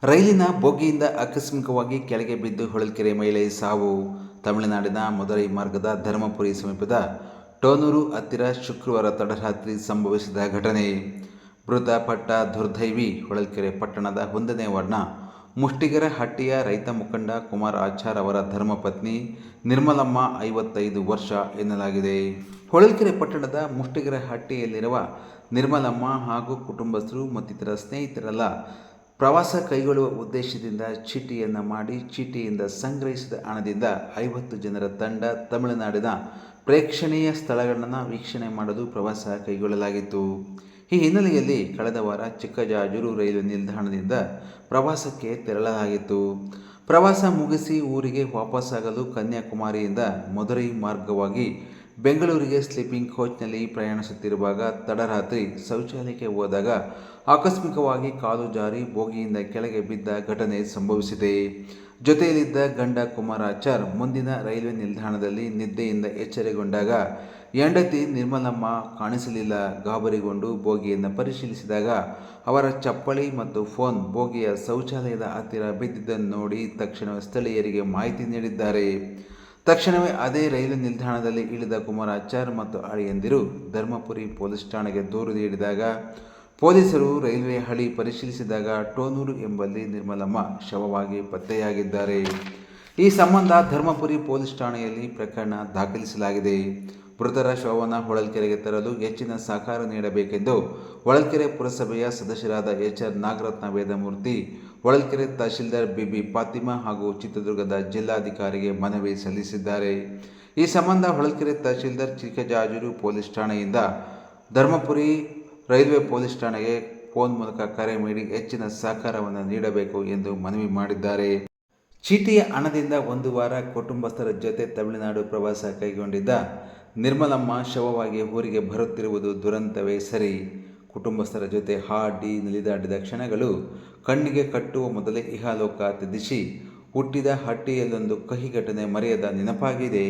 ರೈಲಿನ ಬೋಗಿಯಿಂದ ಆಕಸ್ಮಿಕವಾಗಿ ಕೆಳಗೆ ಬಿದ್ದು ಹೊಳಲ್ಕೆರೆ ಮಹಿಳೆ ಸಾವು. ತಮಿಳುನಾಡಿನ ಮದುರೈ ಮಾರ್ಗದ ಧರ್ಮಪುರಿ ಸಮೀಪದ ಟೋನೂರು ಹತ್ತಿರ ಶುಕ್ರವಾರ ತಡರಾತ್ರಿ ಸಂಭವಿಸಿದ ಘಟನೆ. ಮೃತಪಟ್ಟ ದುರ್ದೈವಿ ಹೊಳಲ್ಕೆರೆ ಪಟ್ಟಣದ 1ನೇ ವಾರ್ಡ್ನ ಮುಷ್ಟಿಗರಹಟ್ಟಿಯ ರೈತ ಮುಖಂಡ ಕುಮಾರ್ ಆಚಾರ್ ಅವರ ಧರ್ಮಪತ್ನಿ ನಿರ್ಮಲಮ್ಮ, 55 ವರ್ಷ ಎನ್ನಲಾಗಿದೆ. ಹೊಳಲ್ಕೆರೆ ಪಟ್ಟಣದ ಮುಷ್ಟಿಗರಹಟ್ಟಿಯಲ್ಲಿರುವ ನಿರ್ಮಲಮ್ಮ ಹಾಗೂ ಕುಟುಂಬಸ್ಥರು ಮತ್ತಿತರ ಸ್ನೇಹಿತರೆಲ್ಲ ಪ್ರವಾಸ ಕೈಗೊಳ್ಳುವ ಉದ್ದೇಶದಿಂದ ಚೀಟಿಯನ್ನು ಮಾಡಿ ಚೀಟಿಯಿಂದ ಸಂಗ್ರಹಿಸಿದ ಹಣದಿಂದ 50 ಜನರ ತಂಡ ತಮಿಳುನಾಡಿನ ಪ್ರೇಕ್ಷಣೀಯ ಸ್ಥಳಗಳನ್ನು ವೀಕ್ಷಣೆ ಮಾಡಲು ಪ್ರವಾಸ ಕೈಗೊಳ್ಳಲಾಗಿತ್ತು. ಈ ಹಿನ್ನೆಲೆಯಲ್ಲಿ ಕಳೆದ ವಾರ ಚಿಕ್ಕಜಾಜೂರು ರೈಲು ನಿಲ್ದಾಣದಿಂದ ಪ್ರವಾಸಕ್ಕೆ ತೆರಳಲಾಗಿತ್ತು. ಪ್ರವಾಸ ಮುಗಿಸಿ ಊರಿಗೆ ವಾಪಸ್ಸಾಗಲು ಕನ್ಯಾಕುಮಾರಿಯಿಂದ ಮದುರೈ ಮಾರ್ಗವಾಗಿ ಬೆಂಗಳೂರಿಗೆ ಸ್ಲೀಪಿಂಗ್ ಕೋಚ್ನಲ್ಲಿ ಪ್ರಯಾಣಿಸುತ್ತಿರುವಾಗ ತಡರಾತ್ರಿ ಶೌಚಾಲಯಕ್ಕೆ ಹೋದಾಗ ಆಕಸ್ಮಿಕವಾಗಿ ಕಾಲು ಜಾರಿ ಬೋಗಿಯಿಂದ ಕೆಳಗೆ ಬಿದ್ದ ಘಟನೆ ಸಂಭವಿಸಿದೆ. ಜೊತೆಯಲ್ಲಿದ್ದ ಗಂಡ ಕುಮಾರಾಚಾರ್ ಮುಂದಿನ ರೈಲ್ವೆ ನಿಲ್ದಾಣದಲ್ಲಿ ನಿದ್ದೆಯಿಂದ ಎಚ್ಚರಗೊಂಡಾಗ ಹೆಂಡತಿ ನಿರ್ಮಲಮ್ಮ ಕಾಣಿಸಲಿಲ್ಲ. ಗಾಬರಿಗೊಂಡು ಬೋಗಿಯನ್ನು ಪರಿಶೀಲಿಸಿದಾಗ ಅವರ ಚಪ್ಪಲಿ ಮತ್ತು ಫೋನ್ ಬೋಗಿಯ ಶೌಚಾಲಯದ ಹತ್ತಿರ ಬಿದ್ದಿದ್ದನ್ನು ನೋಡಿ ತಕ್ಷಣವೇ ಸ್ಥಳೀಯರಿಗೆ ಮಾಹಿತಿ ನೀಡಿದ್ದಾರೆ. ತಕ್ಷಣವೇ ಅದೇ ರೈಲು ನಿಲ್ದಾಣದಲ್ಲಿ ಇಳಿದ ಕುಮಾರಾಚಾರ್ ಮತ್ತು ಅಳಿಯಂದಿರು ಧರ್ಮಪುರಿ ಪೊಲೀಸ್ ಠಾಣೆಗೆ ದೂರು ನೀಡಿದಾಗ ಪೊಲೀಸರು ರೈಲ್ವೆ ಹಳಿ ಪರಿಶೀಲಿಸಿದಾಗ ಟೋನೂರು ಎಂಬಲ್ಲಿ ನಿರ್ಮಲಮ್ಮ ಶವವಾಗಿ ಪತ್ತೆಯಾಗಿದ್ದಾರೆ. ಈ ಸಂಬಂಧ ಧರ್ಮಪುರಿ ಪೊಲೀಸ್ ಠಾಣೆಯಲ್ಲಿ ಪ್ರಕರಣ ದಾಖಲಿಸಲಾಗಿದೆ. ಮೃತರ ಶವವನ್ನು ಹೊಳಲ್ಕೆರೆಗೆ ತರಲು ಹೆಚ್ಚಿನ ಸಹಕಾರ ನೀಡಬೇಕೆಂದು ಹೊಳಲ್ಕೆರೆ ಪುರಸಭೆಯ ಸದಸ್ಯರಾದ HR ನಾಗರತ್ನ ವೇದಮೂರ್ತಿ, ಹೊಳಲ್ಕೆರೆ ತಹಶೀಲ್ದಾರ್ BB ಫಾತಿಮಾ ಹಾಗೂ ಚಿತ್ರದುರ್ಗದ ಜಿಲ್ಲಾಧಿಕಾರಿಗೆ ಮನವಿ ಸಲ್ಲಿಸಿದ್ದಾರೆ. ಈ ಸಂಬಂಧ ಹೊಳಲ್ಕೆರೆ ತಹಶೀಲ್ದಾರ್ ಚಿಕ್ಕಜಾಜೂರು ಪೊಲೀಸ್ ಠಾಣೆಯಿಂದ ಧರ್ಮಪುರಿ ರೈಲ್ವೆ ಪೊಲೀಸ್ ಠಾಣೆಗೆ ಫೋನ್ ಮೂಲಕ ಕರೆ ಮಾಡಿ ಹೆಚ್ಚಿನ ಸಹಕಾರವನ್ನು ನೀಡಬೇಕು ಎಂದು ಮನವಿ ಮಾಡಿದ್ದಾರೆ. ಚೀಟಿಯ ಹಣದಿಂದ ಒಂದು ವಾರ ಕುಟುಂಬಸ್ಥರ ಜೊತೆ ತಮಿಳುನಾಡು ಪ್ರವಾಸ ಕೈಗೊಂಡಿದ್ದ ನಿರ್ಮಲಮ್ಮ ಶವವಾಗಿ ಊರಿಗೆ ಬರುತ್ತಿರುವುದು ದುರಂತವೇ ಸರಿ. ಕುಟುಂಬಸ್ಥರ ಜೊತೆ ಹಾಡಿ ನಲಿದಾಡಿದ ಕ್ಷಣಗಳು ಕಣ್ಣಿಗೆ ಕಟ್ಟುವ ಮೊದಲೇ ಇಹಲೋಕ ತ್ಯಜಿಸಿ ಹುಟ್ಟಿದ ಹಟ್ಟಿಯಲ್ಲೊಂದು ಕಹಿ ಘಟನೆ ಮರೆಯದ ನೆನಪಾಗಿದೆ.